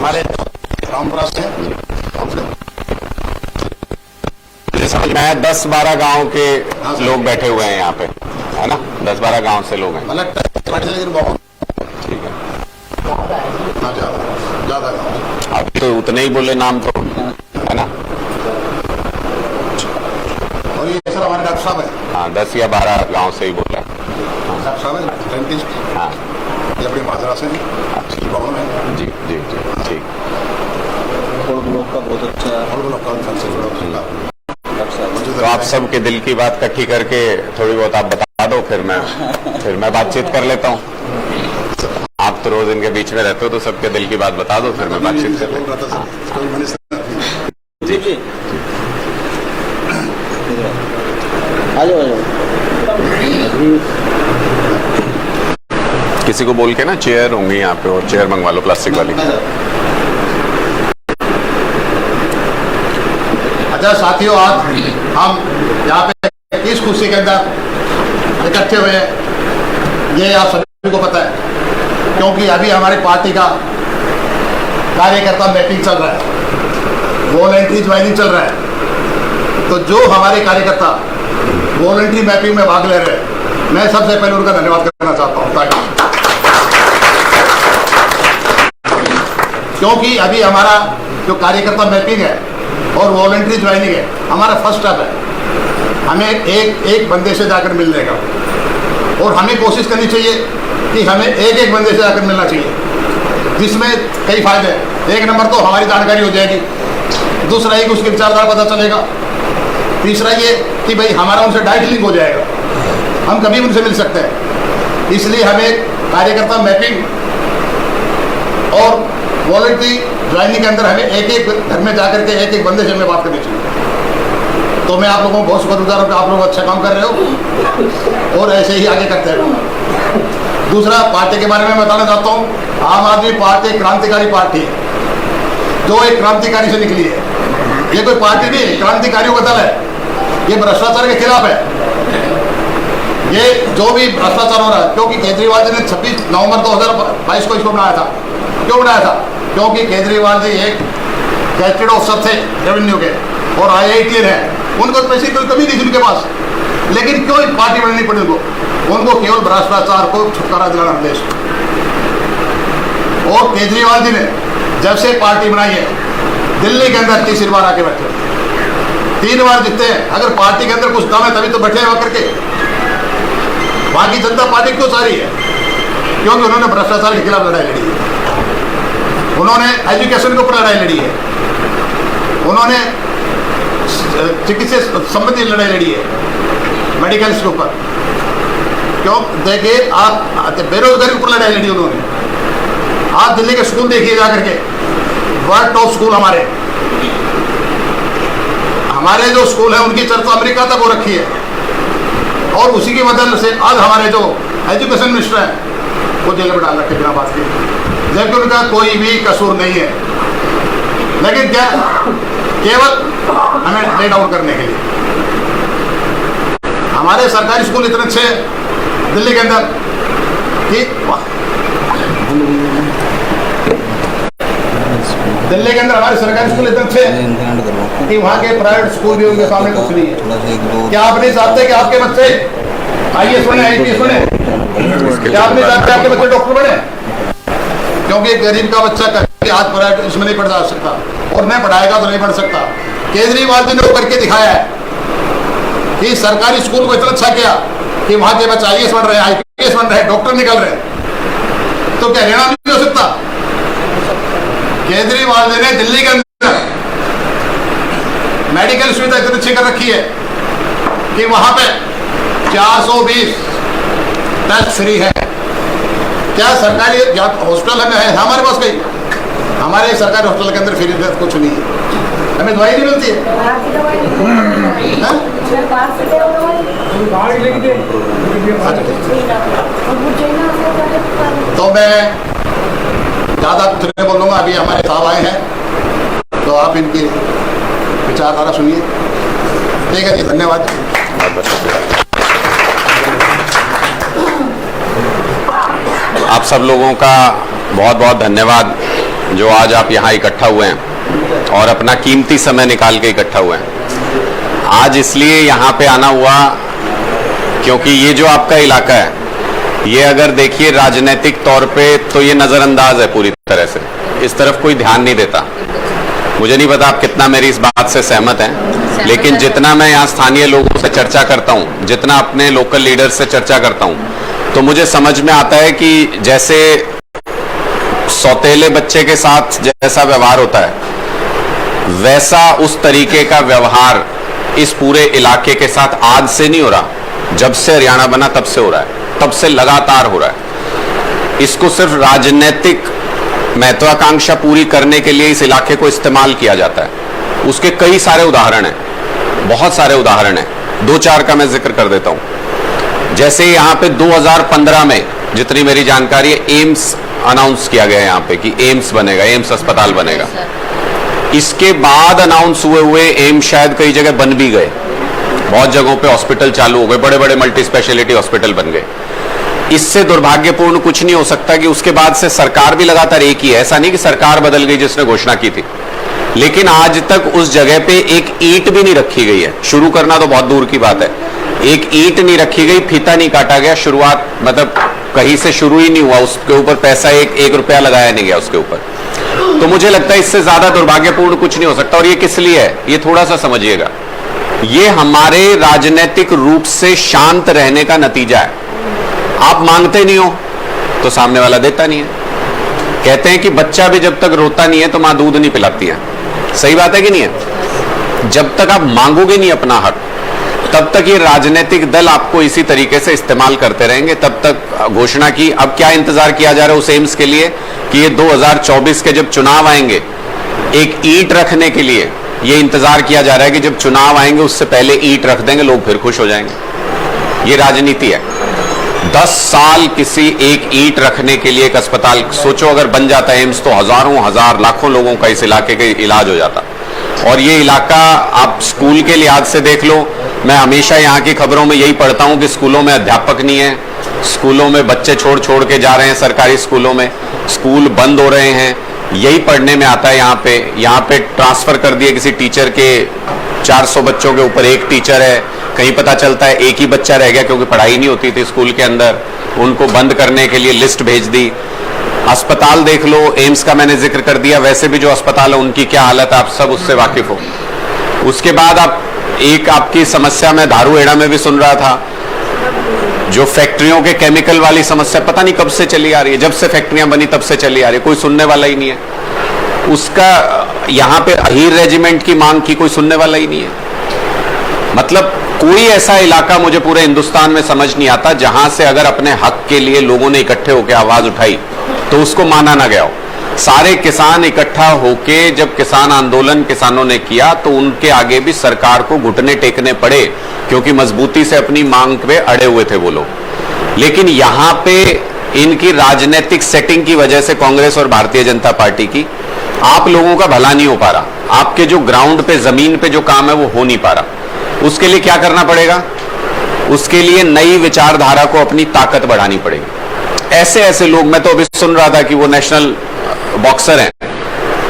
हमारे रामपुरा से मैं 10-12 गांव के लोग बैठे हुए हैं यहाँ पे, है ना? 10-12 गांव से लोग हैं। मतलब बहुत ठीक है, ज्यादा अब तो उतने ही बोले नाम तो, है ना? और ये सर हमारे डॉक्टर साहब है। हाँ, 10 या 12 गांव से ही बोला। डॉक्टर साहब है, डेंटिस्ट। हाँ, ये अपनी माजरा से भवन है। जी जी जी, ठीक। लोग का बहुत अच्छा है। तो आप सबके दिल की बात इकट्ठी करके थोड़ी बहुत आप बता दो, फिर मैं बातचीत कर लेता हूँ। आप तो रोज इनके बीच में रहते हो, तो सबके दिल की बात बता दो, फिर मैं बातचीत कर लेता हूँ। जी जी, आ जाओ। किसी को बोल के ना चेयर होंगी यहाँ पे, और चेयर मंगवा लो प्लास्टिक वाली। अच्छा साथियों, आज हम यहाँ पे इस खुशी के अंदर इकट्ठे हुए हैं, ये आप सभी को पता है, क्योंकि अभी हमारी पार्टी का कार्यकर्ता मैपिंग चल रहा है, वॉलंटरी ज्वाइनिंग चल रहा है। तो जो हमारे कार्यकर्ता वॉलंटरी मैपिंग में भाग ले रहे हैं, मैं सबसे पहले उनका धन्यवाद करना चाहता हूँ, क्योंकि अभी हमारा जो कार्यकर्ता मैपिंग है और वॉलंटरी ज्वाइनिंग है, हमारा फर्स्ट स्टेप है। हमें एक बंदे से जाकर मिलने का, और हमें कोशिश करनी चाहिए कि हमें एक बंदे से जाकर मिलना चाहिए, जिसमें कई फायदे हैं। 1 नंबर तो हमारी जानकारी हो जाएगी, दूसरा एक उसके विचारधारा पता चलेगा, तीसरा ये कि भाई हमारा उनसे डायरेक्ट लिंक हो जाएगा, हम कभी उनसे मिल सकते हैं। इसलिए हमें कार्यकर्ता मैपिंग और वॉलंटरी ज्वाइनिंग के अंदर हमें एक घर में जाकर के एक बंदे से हमें बात करनी चाहिए। तो मैं आप लोगों को बहुत शुक्रगुजार हूँ कि आप लोग अच्छा काम कर रहे हो, और ऐसे ही आगे करते रहो। दूसरा, पार्टी के बारे में बताना चाहता हूँ। आम आदमी पार्टी एक क्रांतिकारी पार्टी है, जो एक क्रांतिकारी से निकली है। ये कोई पार्टी नहीं, क्रांतिकारियों का दल है। ये भ्रष्टाचार के खिलाफ है। ये जो भी भ्रष्टाचार हो रहा है, क्योंकि केजरीवाल जी ने 26 नवंबर 2022 को इसको बनाया था। क्यों बनाया था? क्योंकि केजरीवाल जी एक गैजेटेड ऑफिसर थे रेवेन्यू के, और IITian है, उनको पैसे कोई कमी नहीं थी उनके पास, लेकिन क्यों पार्टी बननी पड़ी उनको केवल भ्रष्टाचार को छुटकारा दिलाना देश। और केजरीवाल जी ने जब से पार्टी बनाई है, दिल्ली के अंदर तीसरी बार आके बैठे, 3 बार जीते हैं। अगर पार्टी के अंदर कुछ दम है तभी तो बैठे हुआ करके। बाकी जनता पार्टी क्यों सारी है? क्योंकि उन्होंने भ्रष्टाचार के खिलाफ लड़ाई लड़ी है, उन्होंने एजुकेशन के ऊपर लड़ाई लड़ी है, उन्होंने चिकित्सा संबंधी लड़ाई लड़ी है, मेडिकल के ऊपर। क्यों? देखिए, आप बेरोजगारी के ऊपर लड़ाई लड़ी उन्होंने। आप दिल्ली के स्कूल देखिए जाकर के, वर्ल्ड टॉप स्कूल हमारे जो स्कूल है उनकी चर्चा अमेरिका तक हो रखी है, और उसी की वजह से आज हमारे जो एजुकेशन मिनिस्टर हैं वो जेल में डाल रखे बिना बात के, जबकि उनका कोई भी कसूर नहीं है, लेकिन क्या केवल हमें ले डाउन करने के लिए। हमारे सरकारी स्कूल इतने अच्छे दिल्ली के अंदर कि दिल्ली के अंदर हमारे सरकारी स्कूल इतने अच्छे कि वहाँ के प्राइवेट स्कूल भी उनके सामने कुछ नहीं है। क्या आप नहीं चाहते कि आपके बच्चे IAS बने, IPS बने? क्या आप नहीं चाहते आपके बच्चे डॉक्टर बने? क्योंकि गरीब का बच्चा कभी आज प्राइवेट इसमें नहीं पढ़ जा सकता, और नहीं पढ़ाएगा तो नहीं पढ़ सकता। केजरीवाल जी ने वो करके दिखाया है कि सरकारी स्कूल को इतना अच्छा किया कि वहाँ के बच्चे IAS बन रहे हैं, IPS बन रहे हैं, डॉक्टर निकल रहे हैं। तो क्या हरियाणा नहीं हो सकता? केजरीवाल जी ने दिल्ली के अंदर मेडिकल सुविधा इतनी अच्छी कर रखी है कि वहां पे 420 टेस्ट फ्री है। क्या सरकारी हॉस्पिटल है हमारे पास? कहीं हमारे सरकारी हॉस्पिटल के अंदर फ्री कुछ नहीं है, हमें दवाई नहीं मिलती है। तो मैं ज़्यादा कुछ नहीं बोलूँगा, अभी हमारे साहब आए हैं तो आप इनकी विचारधारा सुनिए। ठीक है जी, धन्यवाद। आप सब लोगों का बहुत बहुत धन्यवाद जो आज आप यहाँ इकट्ठा हुए हैं और अपना कीमती समय निकाल के इकट्ठा हुए हैं। आज इसलिए यहाँ पे आना हुआ क्योंकि ये जो आपका इलाका है, ये अगर देखिए राजनीतिक तौर पे तो ये नजरअंदाज है पूरी तरह से, इस तरफ कोई ध्यान नहीं देता। मुझे नहीं पता आप कितना मेरी इस बात से सहमत हैं, लेकिन जितना मैं यहाँ स्थानीय लोगों से चर्चा करता हूँ, जितना अपने लोकल लीडर से चर्चा करता हूँ, तो मुझे समझ में आता है कि जैसे सौतेले बच्चे के साथ जैसा व्यवहार होता है, वैसा उस तरीके का व्यवहार इस पूरे इलाके के साथ आज से नहीं हो रहा। जब से हरियाणा बना तब से हो रहा है, तब से लगातार हो रहा है। इसको सिर्फ राजनीतिक महत्वाकांक्षा पूरी करने के लिए इस इलाके को इस्तेमाल किया जाता है। उसके कई सारे उदाहरण हैं, बहुत सारे उदाहरण हैं। दो चार का मैं जिक्र कर देता हूं। जैसे यहाँ पे 2015 में, जितनी मेरी जानकारी है, एम्स अनाउंस किया गया यहाँ पे कि एम्स बनेगा, एम्स अस्पताल बनेगा। इसके बाद अनाउंस हुए एम्स शायद कई जगह बन भी गए, बहुत जगहों पे हॉस्पिटल चालू हो गए, बड़े बड़े मल्टी स्पेशलिटी हॉस्पिटल बन गए। इससे दुर्भाग्यपूर्ण कुछ नहीं हो सकता कि उसके बाद से सरकार भी लगातार एक ही है। ऐसा नहीं कि सरकार बदल गई जिसने घोषणा की थी, लेकिन आज तक उस जगह पे एक ईंट भी नहीं रखी गई है। शुरू करना तो बहुत दूर की बात है, एक ईंट नहीं रखी गई, फीता नहीं काटा गया, शुरुआत मतलब कहीं से शुरू ही नहीं हुआ, उसके ऊपर पैसा एक रुपया लगाया नहीं गया उसके ऊपर। तो मुझे लगता है इससे ज्यादा दुर्भाग्यपूर्ण कुछ नहीं हो सकता। और ये किस लिए है, ये थोड़ा सा समझिएगा। ये हमारे राजनीतिक रूप से शांत रहने का नतीजा है। आप मांगते नहीं हो तो सामने वाला देता नहीं है। कहते हैं कि बच्चा भी जब तक रोता नहीं है तो मां दूध नहीं पिलाती है। सही बात है कि नहीं है? जब तक आप मांगोगे नहीं अपना हक, तब तक ये राजनीतिक दल आपको इसी तरीके से इस्तेमाल करते रहेंगे। तब तक घोषणा की, अब क्या इंतजार किया जा रहा है उस एम्स के लिए कि ये 2024 के जब चुनाव आएंगे, एक ईंट रखने के लिए ये इंतजार किया जा रहा है कि जब चुनाव आएंगे उससे पहले ईंट रख देंगे, लोग फिर खुश हो जाएंगे। ये राजनीति है। 10 साल किसी एक ईंट रखने के लिए एक अस्पताल, सोचो अगर बन जाता है एम्स तो हजारों हजार लाखों लोगों का इस इलाके का इलाज हो जाता। और ये इलाका आप स्कूल के लिहाज से देख लो, मैं हमेशा यहाँ की खबरों में यही पढ़ता हूँ कि स्कूलों में अध्यापक नहीं है, स्कूलों में बच्चे छोड़ छोड़ के जा रहे हैं, सरकारी स्कूलों में स्कूल बंद हो रहे हैं, यही पढ़ने में आता है। यहाँ पे ट्रांसफर कर दिए किसी टीचर के, 400 बच्चों के ऊपर एक टीचर है, कहीं पता चलता है एक ही बच्चा रह गया क्योंकि पढ़ाई नहीं होती थी स्कूल के अंदर, उनको बंद करने के लिए लिस्ट भेज दी। अस्पताल देख लो, एम्स का मैंने जिक्र कर दिया, वैसे भी जो अस्पताल है उनकी क्या हालत है आप सब उससे वाकिफ हो। उसके बाद आपकी समस्या मैं धारूहेड़ा में भी सुन रहा था, जो फैक्ट्रियों के केमिकल वाली समस्या पता नहीं कब से चली आ रही है, जब से फैक्ट्रियां बनी तब से चली आ रही है, कोई सुनने वाला ही नहीं है उसका। यहां पे अहीर रेजिमेंट की मांग की कोई सुनने वाला ही नहीं है। मतलब कोई ऐसा इलाका मुझे पूरे हिंदुस्तान में समझ नहीं आता जहां से अगर अपने हक के लिए लोगों ने इकट्ठे होकर आवाज उठाई तो उसको माना ना गया हो। सारे किसान इकट्ठा होके जब किसान आंदोलन किसानों ने किया तो उनके आगे भी सरकार को घुटने टेकने पड़े, क्योंकि मजबूती से अपनी मांग पे अड़े हुए थे वो लोग। लेकिन यहां पे इनकी राजनीतिक सेटिंग की वजह से, कांग्रेस और भारतीय जनता पार्टी की, आप लोगों का भला नहीं हो पा रहा। आपके जो ग्राउंड पे, जमीन पे जो काम है वो हो नहीं पा रहा। उसके लिए क्या करना पड़ेगा? उसके लिए नई विचारधारा को अपनी ताकत बढ़ानी पड़ेगी। ऐसे ऐसे लोग, मैं तो अभी सुन रहा था कि वो नेशनल बॉक्सर हैं,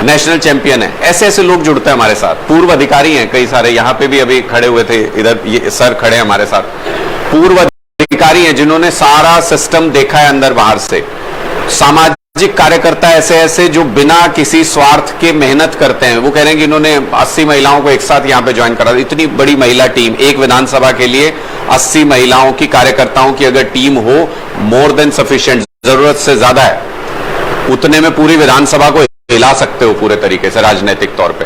नेशनल चैंपियन है, ऐसे ऐसे लोग जुड़ते हैं हमारे साथ। पूर्व अधिकारी हैं कई सारे, यहां पे भी अभी खड़े हुए थे, इधर ये सर खड़े हैं हमारे साथ। पूर्व अधिकारी हैं जिन्होंने सारा सिस्टम देखा है अंदर बाहर से। सामाजिक कार्यकर्ता ऐसे ऐसे जो बिना किसी स्वार्थ के मेहनत करते हैं। वो कह रहे हैं कि इन्होंने 80 महिलाओं को एक साथ यहां पे ज्वाइन करा। इतनी बड़ी महिला टीम, एक विधानसभा के लिए 80 महिलाओं की, कार्यकर्ताओं की अगर टीम हो, मोर देन सफिशिएंट, जरूरत से ज्यादा है, उतने में पूरी विधानसभा को हिला सकते हो पूरे तरीके से राजनीतिक तौर पे।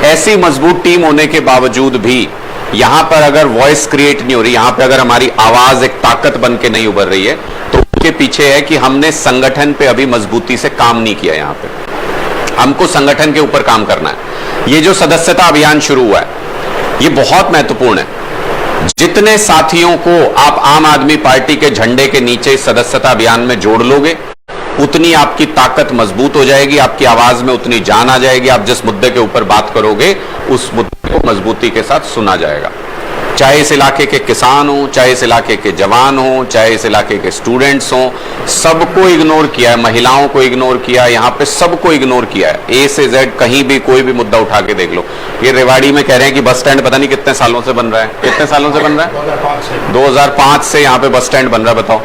ऐसी मजबूत टीम होने के बावजूद भी यहां पर अगर वॉइस क्रिएट नहीं हो रही, यहां पे अगर हमारी आवाज एक ताकत बन के नहीं उभर रही है, तो उसके पीछे है कि हमने संगठन पे अभी मजबूती से काम नहीं किया। यहां पे हमको संगठन के ऊपर काम करना है। ये जो सदस्यता अभियान शुरू हुआ है, ये बहुत महत्वपूर्ण है। जितने साथियों को आप आम आदमी पार्टी के झंडे के नीचे इस सदस्यता अभियान में जोड़ लोगे, उतनी आपकी ताकत मजबूत हो जाएगी, आपकी आवाज में उतनी जान आ जाएगी। आप जिस मुद्दे के ऊपर बात करोगे उस मुद्दे को मजबूती के साथ सुना जाएगा। चाहे इस इलाके के किसान हो, चाहे इस इलाके के जवान हो, चाहे इस इलाके के स्टूडेंट्स हो, सबको इग्नोर किया है, महिलाओं को इग्नोर किया है, यहाँ पे सबको इग्नोर किया है। ए से जेड कहीं भी कोई भी मुद्दा उठा के देख लो। ये रेवाड़ी में कह रहे हैं कि बस स्टैंड पता नहीं कितने सालों से बन रहा है, कितने सालों से बन रहा है, 2005 से यहाँ पे बस स्टैंड बन रहा है। बताओ,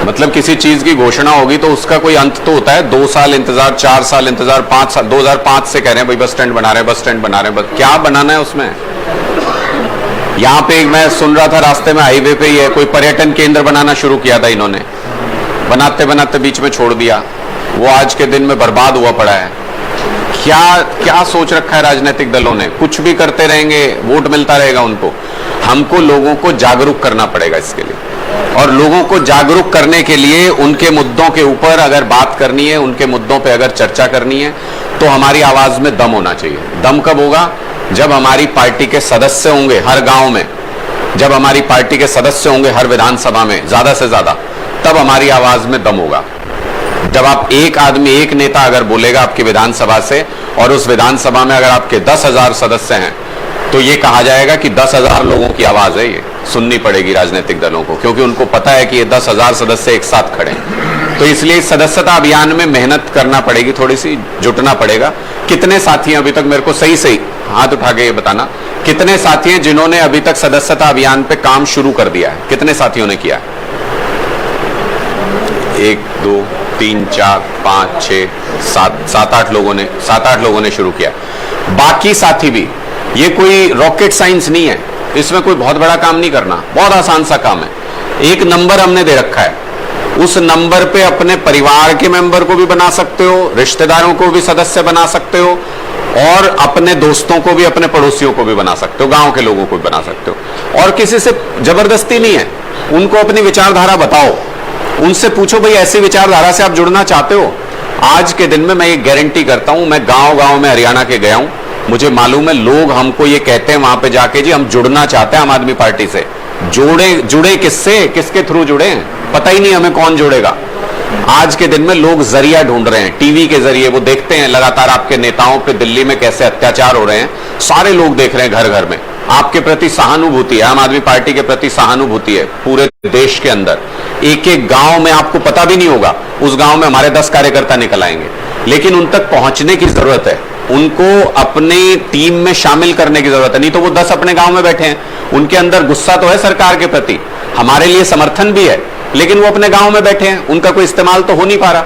मतलब किसी चीज की घोषणा होगी तो उसका कोई अंत तो होता है। 2 साल इंतजार, 4 साल इंतजार, 5 साल, 2005 से कह रहे हैं भाई बस स्टैंड बना रहे हैं, बस स्टैंड बना रहे हैं, क्या बनाना है उसमें। यहां पे मैं सुन रहा था रास्ते में, हाईवे पे ही है, कोई पर्यटन केंद्र बनाना शुरू किया था इन्होंने, बनाते बनाते बीच में छोड़ दिया, वो आज के दिन में बर्बाद हुआ पड़ा है। क्या क्या सोच रखा है राजनीतिक दलों ने, कुछ भी करते रहेंगे, वोट मिलता रहेगा उनको। हमको लोगों को जागरूक करना पड़ेगा इसके लिए, और लोगों को जागरूक करने के लिए उनके मुद्दों के ऊपर अगर बात करनी है, उनके मुद्दों पे अगर चर्चा करनी है, तो हमारी आवाज में दम होना चाहिए। दम कब होगा? जब हमारी पार्टी के सदस्य होंगे हर गांव में, जब हमारी पार्टी के सदस्य होंगे हर विधानसभा में ज्यादा से ज्यादा, तब हमारी आवाज में दम होगा। जब आप एक आदमी, एक नेता अगर बोलेगा आपकी विधानसभा से, और उस विधानसभा में अगर आपके 10,000 सदस्य हैं, तो ये कहा जाएगा कि 10,000 लोगों की आवाज है, ये सुननी पड़ेगी राजनीतिक दलों को, क्योंकि उनको पता है कि ये 10,000 सदस्य एक साथ खड़े हैं। तो इसलिए सदस्यता अभियान में मेहनत करना पड़ेगी, थोड़ी सी जुटना पड़ेगा। कितने साथी हैं अभी तक, मेरे को सही सही हाथ उठा के ये बताना, कितने साथी हैं जिन्होंने अभी तक सदस्यता अभियान पे काम शुरू कर दिया है? कितने साथियों ने किया? 1 2 3 4 5 6 7 8 लोगों ने शुरू किया। बाकी साथी भी, ये कोई रॉकेट साइंस नहीं है, इसमें कोई बहुत बड़ा काम नहीं करना, बहुत आसान सा काम है। एक नंबर हमने दे रखा है, उस नंबर पे अपने परिवार के मेंबर को भी बना सकते हो, रिश्तेदारों को भी सदस्य बना सकते हो, और अपने दोस्तों को भी, अपने पड़ोसियों को भी बना सकते हो, गांव के लोगों को भी बना सकते हो। और किसी से जबरदस्ती नहीं है, उनको अपनी विचारधारा बताओ, उनसे पूछो भाई ऐसी विचारधारा से आप जुड़ना चाहते हो। आज के दिन में मैं ये गारंटी करता हूं, मैं गांव में हरियाणा के गया हूं, मुझे मालूम है लोग हमको ये कहते हैं वहां पे जाके, जी हम जुड़ना चाहते हैं आम आदमी पार्टी से। जुड़े किससे, किसके थ्रू जुड़े, पता ही नहीं हमें कौन जोड़ेगा। आज के दिन में लोग जरिया ढूंढ रहे हैं, टीवी के जरिए वो देखते हैं लगातार आपके नेताओं पे दिल्ली में कैसे अत्याचार हो रहे हैं, सारे लोग देख रहे हैं घर घर में। आपके प्रति सहानुभूति है, आम आदमी पार्टी के प्रति सहानुभूति है पूरे देश के अंदर। एक एक गांव में आपको पता भी नहीं होगा, उस गांव में हमारे 10 कार्यकर्ता निकल आएंगे, लेकिन उन तक पहुंचने की जरूरत है, उनको अपनी टीम में शामिल करने की जरूरत है। नहीं तो वो 10 अपने गांव में बैठे हैं, उनके अंदर गुस्सा तो है सरकार के प्रति, हमारे लिए समर्थन भी है, लेकिन वो अपने गांव में बैठे हैं, उनका कोई इस्तेमाल तो हो नहीं पा रहा।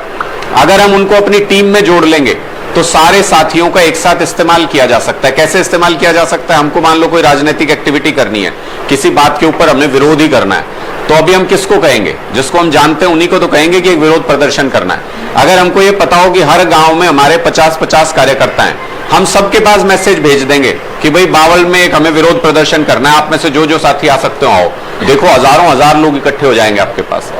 अगर हम उनको अपनी टीम में जोड़ लेंगे तो सारे साथियों का एक साथ इस्तेमाल किया जा सकता है। कैसे इस्तेमाल किया जा सकता है? हमको मान लो कोई राजनीतिक एक्टिविटी करनी है, किसी बात के ऊपर हमने विरोध ही करना है, तो अभी हम किसको कहेंगे? जिसको हम जानते हैं उन्हीं को तो कहेंगे कि एक विरोध प्रदर्शन करना है। अगर हमको ये पता हो कि हर गांव में हमारे 50-50 कार्यकर्ता हैं, हम सबके पास मैसेज भेज देंगे कि भाई बावल में एक हमें विरोध प्रदर्शन करना है, आप में से जो साथी आ सकते हो आओ। देखो हजार लोग इकट्ठे हो जाएंगे आपके पास।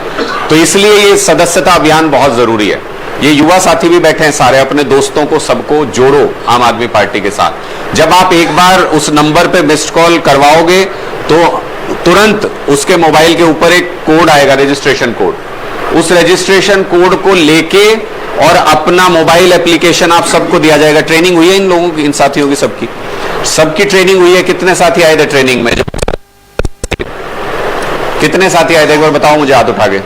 तो इसलिए ये सदस्यता अभियान बहुत जरूरी है। ये युवा साथी भी बैठे हैं सारे, अपने दोस्तों को सबको जोड़ो आम आदमी पार्टी के साथ। जब आप एक बार उस नंबर पे मिस्ड कॉल करवाओगे तो तुरंत उसके मोबाइल के ऊपर एक कोड आएगा, रजिस्ट्रेशन कोड। उस रजिस्ट्रेशन कोड को लेके और अपना मोबाइल एप्लीकेशन आप सबको दिया जाएगा। ट्रेनिंग हुई है इन लोगों की, इन साथियों की, सबकी ट्रेनिंग हुई है। कितने साथी आए थे ट्रेनिंग में? कितने साथी आए थे एक बार बताओ मुझे हाथ उठा के।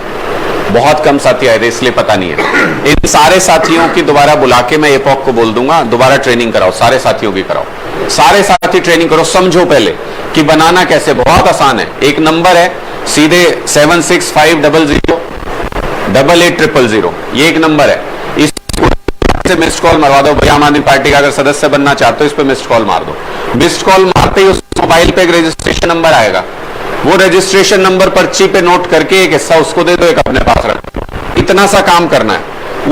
बहुत कम साथी आए थे, इसलिए पता नहीं है। इन सारे साथियों की दोबारा बुला के मैं एपॉक को बोल दूंगा, दोबारा ट्रेनिंग कराओ, सारे साथियों की कराओ, सारे साथी ट्रेनिंग करो। समझो पहले कि बनाना कैसे, बहुत आसान है। एक नंबर है सीधे 7650080000, ये एक नंबर है। इस से मिस्ड कॉल मरवा दो भाई, आम आदमी पार्टी का अगर सदस्य बनना चाहते हो इस पे मिस्ड कॉल मार दो। मिस्ड कॉल मारते ही उस मोबाइल पे एक रजिस्ट्रेशन नंबर आएगा, वो रजिस्ट्रेशन नंबर पर्ची पे नोट करके एक हिस्सा उसको दे दो, एक अपने पास रखो। इतना सा काम करना है।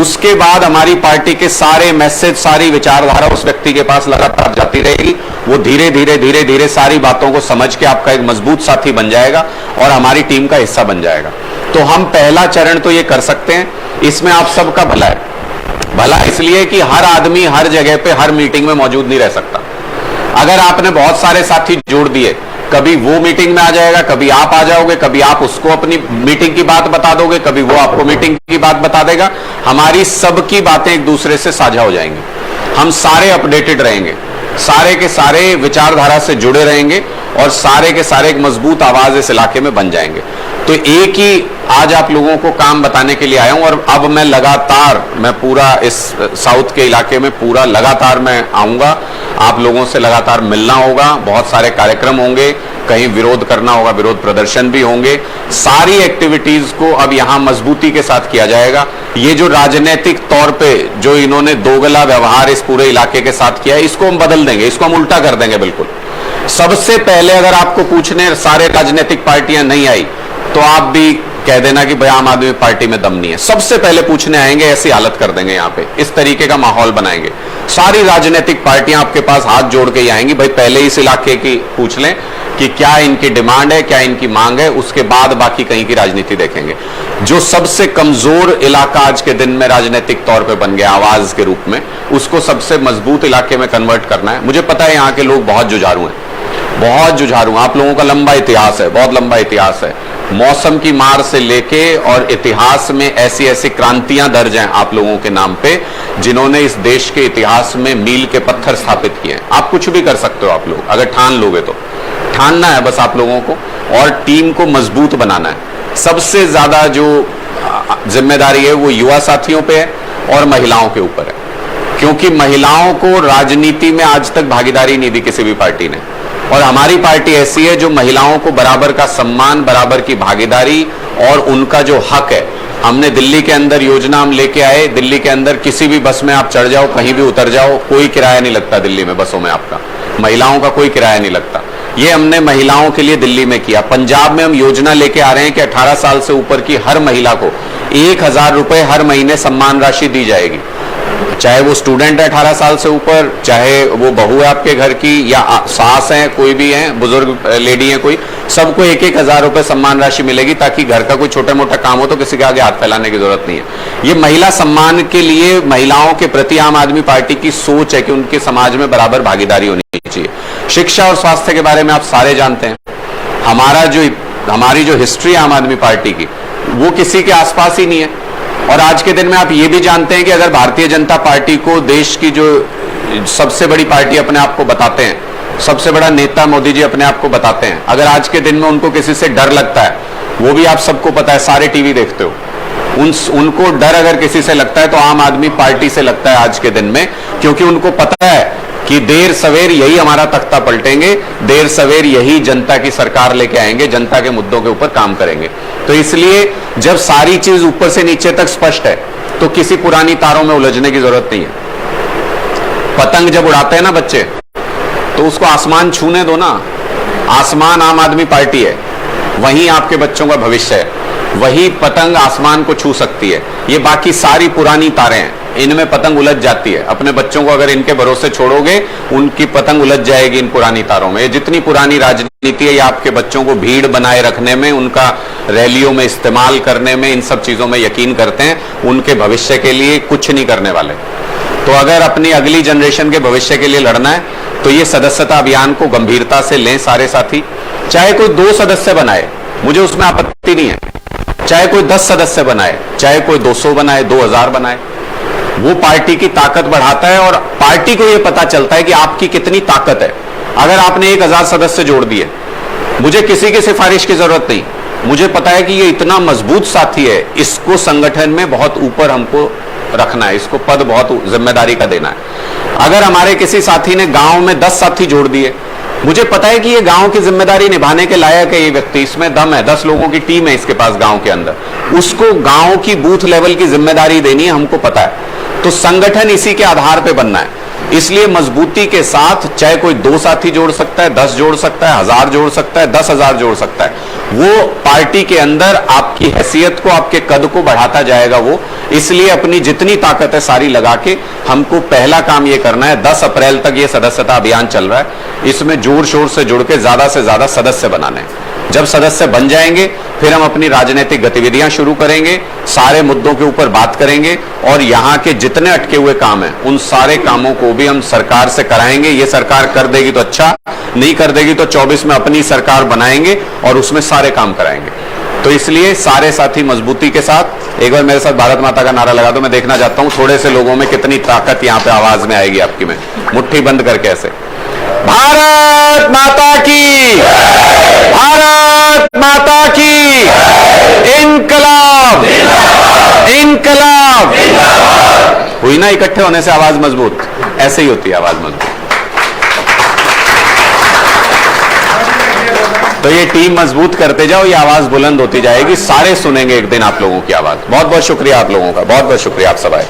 उसके बाद हमारी पार्टी के सारे मैसेज, सारी विचारधारा उस व्यक्ति के पास लगातार जाती रहेगी। वो धीरे धीरे सारी बातों को समझ के आपका एक मजबूत साथी बन जाएगा और हमारी टीम का हिस्सा बन जाएगा। तो हम पहला चरण तो ये कर सकते हैं, इसमें आप सबका भला है। भला इसलिए कि हर आदमी हर जगह पे हर मीटिंग में मौजूद नहीं रह सकता। अगर आपने बहुत सारे साथी जोड़ दिए, कभी वो मीटिंग में आ जाएगा, कभी आप आ जाओगे, कभी आप उसको अपनी मीटिंग की बात बता दोगे, कभी वो आपको मीटिंग की बात बता देगा। हमारी सबकी बातें एक दूसरे से साझा हो जाएंगी, हम सारे अपडेटेड रहेंगे, सारे के सारे विचारधारा से जुड़े रहेंगे और सारे के सारे एक मजबूत आवाज इस इलाके में बन जाएंगे। तो एक ही आज आप लोगों को काम बताने के लिए आया हूं, और अब मैं लगातार पूरा इस साउथ के इलाके में पूरा लगातार मैं आऊंगा, आप लोगों से लगातार मिलना होगा, बहुत सारे कार्यक्रम होंगे, कहीं विरोध करना होगा, विरोध प्रदर्शन भी होंगे, सारी एक्टिविटीज को अब यहां मजबूती के साथ किया जाएगा। ये जो राजनीतिक तौर पे जो इन्होंने दोगला व्यवहार इस पूरे इलाके के साथ किया है, इसको हम बदल देंगे, इसको हम उल्टा कर देंगे बिल्कुल। सबसे पहले अगर आपको पूछने सारे राजनीतिक पार्टियां नहीं आई तो आप भी कह देना कि भाई आम आदमी पार्टी में दम नहीं है, सबसे पहले पूछने आएंगे, ऐसी हालत कर देंगे यहां पे, इस तरीके का माहौल बनाएंगे। सारी राजनीतिक पार्टियां आपके पास हाथ जोड़ के ही आएंगी, भाई पहले इस इलाके की पूछ लें कि क्या इनकी डिमांड है, क्या इनकी मांग है, उसके बाद बाकी कहीं की राजनीति देखेंगे। जो सबसे कमजोर इलाका आज के दिन में राजनीतिक तौर पे बन गया आवाज के रूप में, उसको सबसे मजबूत इलाके में कन्वर्ट करना है। मुझे पता है यहाँ के लोग बहुत जुझारू हैं, बहुत जुझारू। आप लोगों का लंबा इतिहास है, बहुत लंबा इतिहास है, मौसम की मार से लेके और इतिहास में ऐसी ऐसी क्रांतियां दर्ज हैं आप लोगों के नाम पे, जिन्होंने इस देश के इतिहास में मील के पत्थर स्थापित किए हैं। आप कुछ भी कर सकते हो, आप लोग अगर ठान लोगे तो। ठानना है बस आप लोगों को, और टीम को मजबूत बनाना है। सबसे ज्यादा जो जिम्मेदारी है वो युवा साथियों पे है और महिलाओं के ऊपर है, क्योंकि महिलाओं को राजनीति में आज तक भागीदारी नहीं दी किसी भी पार्टी ने, और हमारी पार्टी ऐसी है जो महिलाओं को बराबर का सम्मान, बराबर की भागीदारी और उनका जो हक है। हमने दिल्ली के अंदर योजना हम लेके आए, दिल्ली के अंदर किसी भी बस में आप चढ़ जाओ, कहीं भी उतर जाओ, कोई किराया नहीं लगता दिल्ली में बसों में, आपका महिलाओं का कोई किराया नहीं लगता। ये हमने महिलाओं के लिए दिल्ली में किया। पंजाब में हम योजना लेके आ रहे हैं कि 18 साल से ऊपर की हर महिला को 1000 रुपए हर महीने सम्मान राशि दी जाएगी, चाहे वो स्टूडेंट है 18 साल से ऊपर, चाहे वो बहू है आपके घर की, या सास है, कोई भी है, बुजुर्ग लेडी है कोई, सबको 1000 रुपए सम्मान राशि मिलेगी, ताकि घर का कोई छोटा मोटा काम हो तो किसी के आगे हाथ फैलाने की जरूरत नहीं है। ये महिला सम्मान के लिए महिलाओं के प्रति आम आदमी पार्टी की सोच है कि उनके समाज में बराबर भागीदारी होनी चाहिए। शिक्षा और स्वास्थ्य के बारे में आप सारे जानते हैं, हमारी जो हिस्ट्री है आम आदमी पार्टी की, वो किसी के आसपास ही नहीं है। और आज के दिन में आप ये भी जानते हैं कि अगर भारतीय जनता पार्टी को देश की जो सबसे बड़ी पार्टी अपने आप को बताते हैं, सबसे बड़ा नेता मोदी जी अपने आप को बताते हैं, अगर आज के दिन में उनको किसी से डर लगता है, वो भी आप सबको पता है, सारे टीवी देखते हो, उनको डर अगर किसी से लगता है तो आम आदमी पार्टी से लगता है आज के दिन में, क्योंकि उनको पता है कि देर सवेर यही हमारा तख्ता पलटेंगे, देर सवेर यही जनता की सरकार लेके आएंगे, जनता के मुद्दों के ऊपर काम करेंगे। तो इसलिए जब सारी चीज ऊपर से नीचे तक स्पष्ट है तो किसी पुरानी तारों में उलझने की जरूरत नहीं है। पतंग जब उड़ाते हैं ना बच्चे, तो उसको आसमान छूने दो ना। आसमान आम आदमी पार्टी है, वहीं आपके बच्चों का भविष्य है, वही पतंग आसमान को छू सकती है। ये बाकी सारी पुरानी तारें हैं, इनमें पतंग उलझ जाती है। अपने बच्चों को अगर इनके भरोसे छोड़ोगे, उनकी पतंग उलझ जाएगी इन पुरानी तारों में। ये जितनी पुरानी राजनीति है, ये आपके बच्चों को भीड़ बनाए रखने में, उनका रैलियों में इस्तेमाल करने में, इन सब चीजों में यकीन करते हैं, उनके भविष्य के लिए कुछ नहीं करने वाले। तो अगर अपनी अगली जनरेशन के भविष्य के लिए लड़ना है तो ये सदस्यता अभियान को गंभीरता से लें सारे साथी। चाहे कोई 2 सदस्य बनाए, मुझे उसमें आपत्ति नहीं है, चाहे कोई 10 सदस्य बनाए, चाहे कोई 200 बनाए, 2000 बनाए, वो पार्टी की ताकत बढ़ाता है और पार्टी को यह पता चलता है कि आपकी कितनी ताकत है। अगर आपने 1000 सदस्य जोड़ दिए, मुझे किसी की सिफारिश की जरूरत नहीं, मुझे पता है कि ये इतना मजबूत साथी है, इसको संगठन में बहुत ऊपर हमको रखना है, इसको पद बहुत जिम्मेदारी का देना है। अगर हमारे किसी साथी ने गांव में 10 साथी जोड़ दिए, मुझे पता है कि ये गांव की जिम्मेदारी निभाने के लायक है, ये व्यक्ति, इसमें दम है, 10 लोगों की टीम है इसके पास गांव के अंदर, उसको गांव की बूथ लेवल की जिम्मेदारी देनी है, हमको पता है। तो संगठन इसी के आधार पे बनना है। इसलिए मजबूती के साथ चाहे कोई 2 साथी जोड़ सकता है, 10 जोड़ सकता है, 1000 जोड़ सकता है, 10,000 जोड़ सकता है, वो पार्टी के अंदर आपकी हैसियत को, आपके कद को बढ़ाता जाएगा वो। इसलिए अपनी जितनी ताकत है सारी लगा के हमको पहला काम ये करना है। 10 अप्रैल तक ये सदस्यता अभियान चल रहा है, इसमें जोर शोर से जुड़ के ज्यादा से ज्यादा सदस्य बनाने हैं। जब सदस्य बन जाएंगे फिर हम अपनी राजनीतिक गतिविधियां शुरू करेंगे, सारे मुद्दों के ऊपर बात करेंगे और यहां के जितने अटके हुए काम हैं उन सारे कामों को भी हम सरकार से कराएंगे। ये सरकार कर देगी तो अच्छा, नहीं कर देगी तो 24 में अपनी सरकार बनाएंगे और उसमें सारे काम कराएंगे। तो इसलिए सारे साथी मजबूती के साथ एक बार मेरे साथ भारत माता का नारा लगा दो। मैं देखना चाहता हूं थोड़े से लोगों में कितनी ताकत यहां पे आवाज में आएगी आपकी में, मुट्ठी बंद करके ऐसे भारत माता की, भारत माता की, इनकलाब, इनकलाब। हुई ना इकट्ठे होने से आवाज मजबूत, ऐसे ही होती है आवाज मजबूत। तो ये टीम मजबूत करते जाओ, ये आवाज बुलंद होती जाएगी, सारे सुनेंगे एक दिन आप लोगों की आवाज। बहुत बहुत शुक्रिया आप लोगों का, बहुत बहुत शुक्रिया आप सब आए।